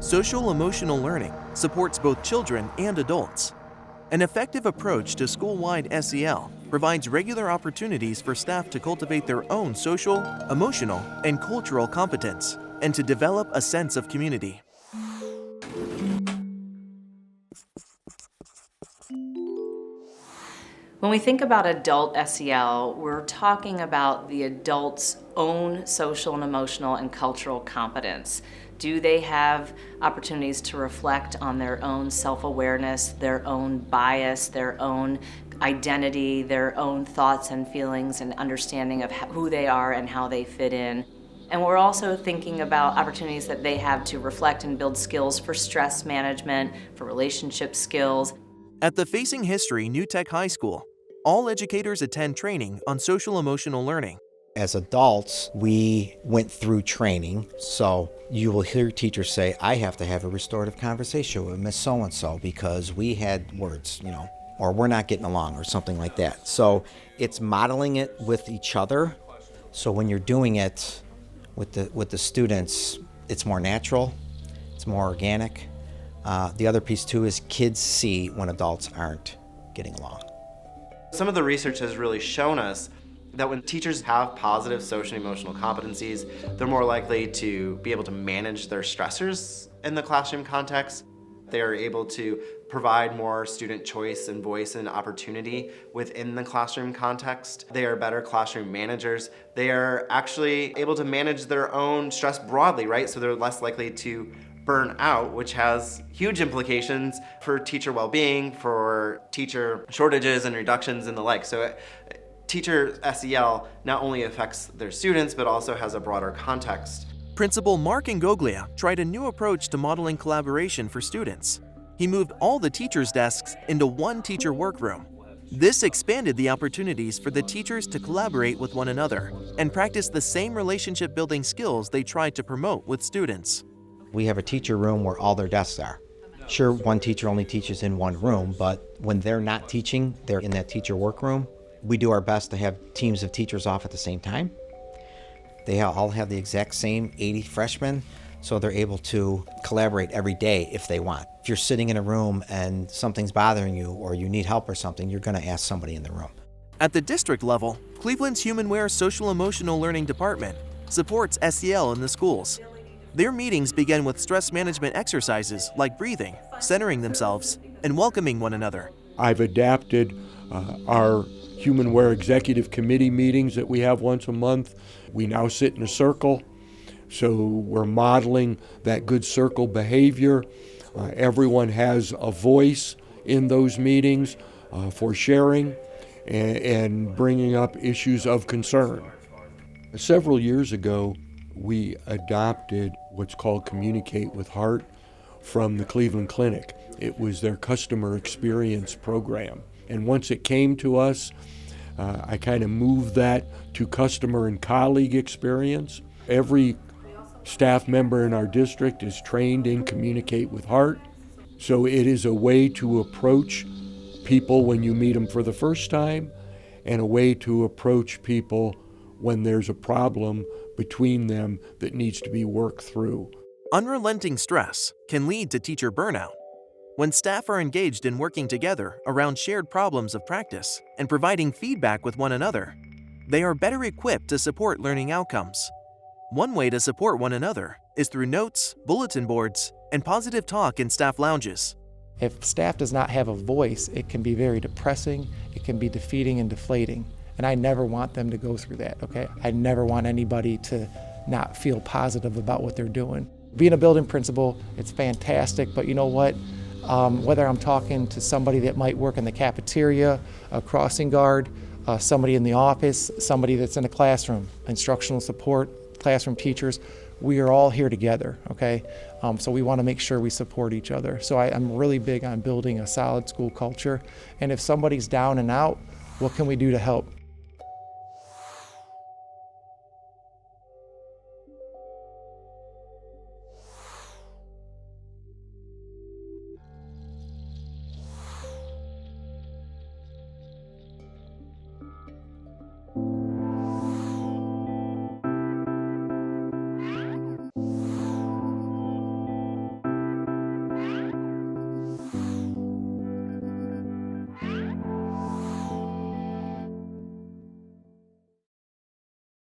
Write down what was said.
Social-emotional learning supports both children and adults. An effective approach to Schoolwide SEL provides regular opportunities for staff to cultivate their own social, emotional, and cultural competence, and to develop a sense of community. When we think about adult SEL, we're talking about the adult's own social and emotional and cultural competence. Do they have opportunities to reflect on their own self-awareness, their own bias, their own identity, their own thoughts and feelings and understanding of who they are and how they fit in? And we're also thinking about opportunities that they have to reflect and build skills for stress management, for relationship skills. At the Facing History New Tech High School, all educators attend training on social-emotional learning. As adults, we went through training, so you will hear teachers say, I have to have a restorative conversation with Miss So-and-so because we had words, or we're not getting along or something like that. So it's modeling it with each other. So when you're doing it with the students, it's more natural, it's more organic. The other piece too is kids see when adults aren't getting along. Some of the research has really shown us that when teachers have positive social and emotional competencies, they're more likely to be able to manage their stressors in the classroom context. They are able to provide more student choice and voice and opportunity within the classroom context. They are better classroom managers. They are actually able to manage their own stress broadly, right? So they're less likely to burn out, which has huge implications for teacher well-being, for teacher shortages and reductions and the like. So teacher SEL not only affects their students, but also has a broader context. Principal Mark Ingoglia tried a new approach to modeling collaboration for students. He moved all the teachers' desks into one teacher workroom. This expanded the opportunities for the teachers to collaborate with one another and practice the same relationship-building skills they tried to promote with students. We have a teacher room where all their desks are. Sure, one teacher only teaches in one room, but when they're not teaching, they're in that teacher workroom. We do our best to have teams of teachers off at the same time. They all have the exact same 80 freshmen, so they're able to collaborate every day if they want. If you're sitting in a room and something's bothering you or you need help or something, you're going to ask somebody in the room. At the district level, Cleveland's Humanware Social-Emotional Learning Department supports SEL in the schools. Their meetings begin with stress management exercises like breathing, centering themselves, and welcoming one another. I've adapted our Humanware Executive Committee meetings that we have once a month. We now sit in a circle, so we're modeling that good circle behavior. Everyone has a voice in those meetings for sharing and bringing up issues of concern. Several years ago, we adopted what's called Communicate with Heart from the Cleveland Clinic. It was their customer experience program. And once it came to us, I kind of moved that to customer and colleague experience. Every staff member in our district is trained in Communicate with Heart. So it is a way to approach people when you meet them for the first time, and a way to approach people when there's a problem between them that needs to be worked through. Unrelenting stress can lead to teacher burnout. When staff are engaged in working together around shared problems of practice and providing feedback with one another, they are better equipped to support learning outcomes. One way to support one another is through notes, bulletin boards, and positive talk in staff lounges. If staff does not have a voice, it can be very depressing, it can be defeating and deflating. And I never want them to go through that, okay? I never want anybody to not feel positive about what they're doing. Being a building principal, it's fantastic, but you know what? Whether I'm talking to somebody that might work in the cafeteria, a crossing guard, somebody in the office, somebody that's in a classroom, instructional support, classroom teachers, we are all here together, okay? So we want to make sure we support each other. So I'm really big on building a solid school culture. And if somebody's down and out, what can we do to help?